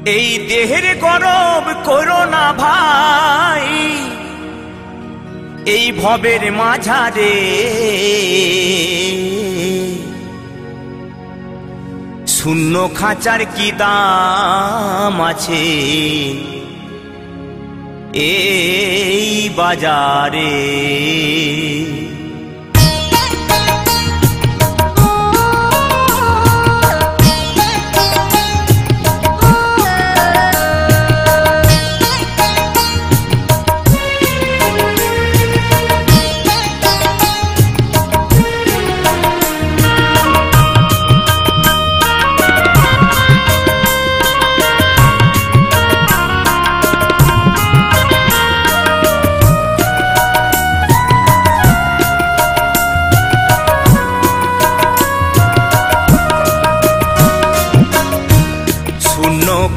এই দেহের গরব করো না ভাই, এই ভবের মাঝারে শূন্য খাঁচার কি দাম আছে এই বাজারে।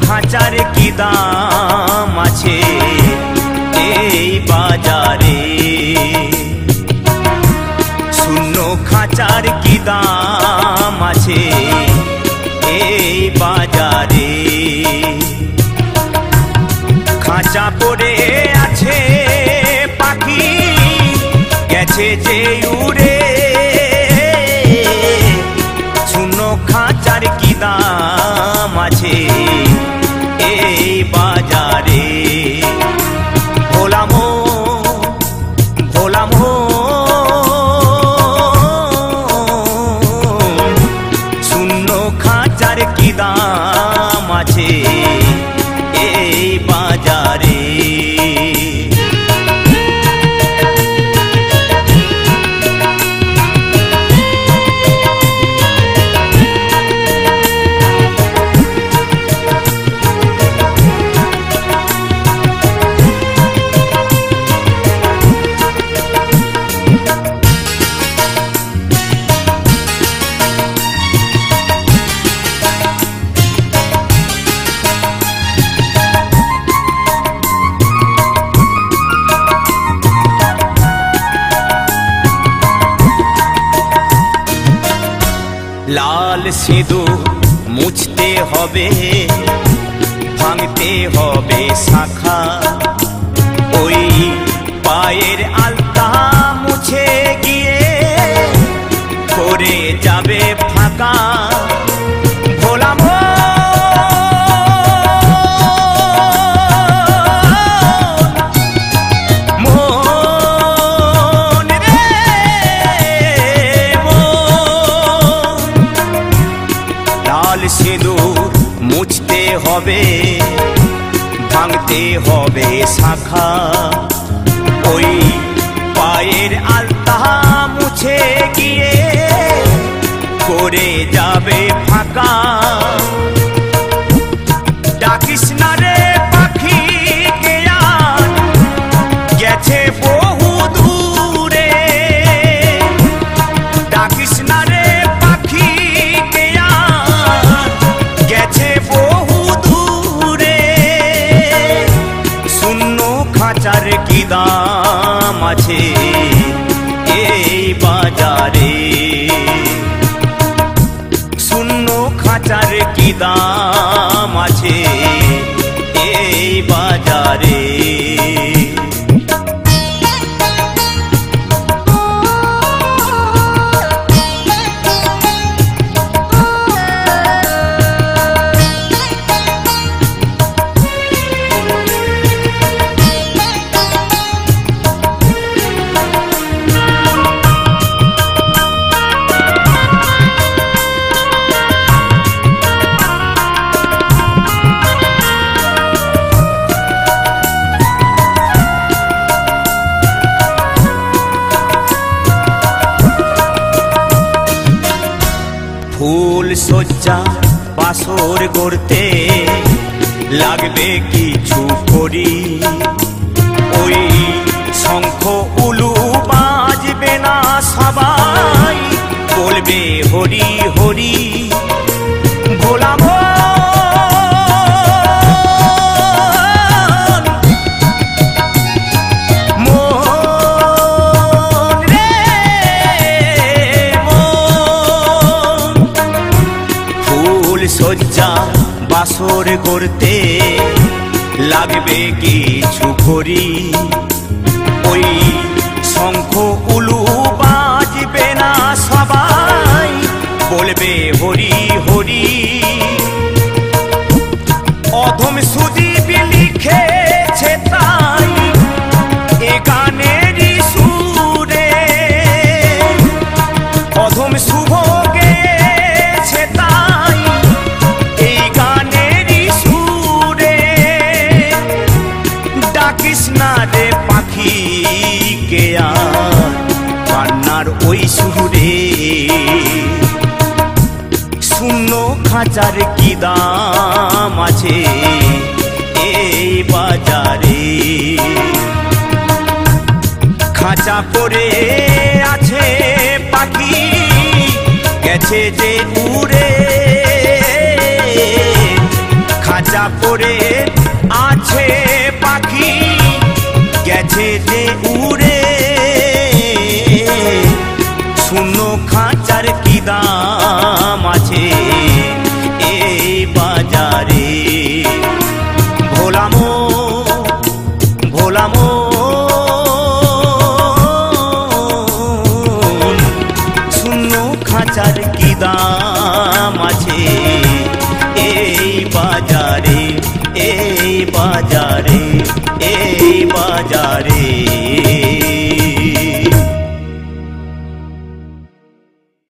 খাঁচার কি দাম আছে এই বাজারে, শূন্য খাঁচার কি দাম আছে এই বাজারে। খাঁচা পড়ে আছে পাখি গেছে যে উড়ে, শূন্য খাঁচার কি দাম আছে এই বাজারে। ভোলামো ভোলামো শূন্য খাঁচার কি দাম আছে এই বাজারে। লাল সিঁদুর মুছতে হবে, ভাঙতে হবে শাখা, ওই পায়ের আলতা মুছে গিয়ে করে যাবে ফাঁকা। ভোলামো সিঁদুর মুছতে হবে, ভাঙতে হবে শাখা, ওই পায়ের আলতা মুছে গিয়ে করে যাবে ফাঁকা। ডাকিস না রে পাখি কে আর গেছে বহু দূরে, ডাকিস না রে পাখি কে আর গেছে বহু দূরে। শূন্য খাঁচার কি দাম আছে এই বাজারে, শূন্য খাঁচার কি দাম আছে এই বাজারে। ফুল সজ্জা বাসর গড়তে লাগবে কিছু করি, ওই শঙ্খ উলু বাজবে না সবাই বলবে হরি হরি। ভোলামো সজ্জা বাসর করতে লাগবে কিছু ভরি, ওই শঙ্খ উলু বাজবে না, সবাই বলবে হরি হরি। অধম সুদীপ লিখেছে তাই এ গানেরই সুরে, অধম শুভ গেছে তাই এই গানেরই সুরে। ডাকিস না রে পাখি কে আর কান্নার ওই সুরে, শূন্য খাঁচার কি দাম আছে এই বাজারে। খাঁচা পড়ে আছে পাখি গেছে যে উড়ে, খাঁচা পড়ে আছে পাখি গেছে যে উড়ে। শূন্য খাঁচার কি দাম আছে এই বাজারে। ভোলামো ভোলামো শূন্য খাঁচার কি দাম আছে এই বাজারে, এই বাজারে, এই বাজারে।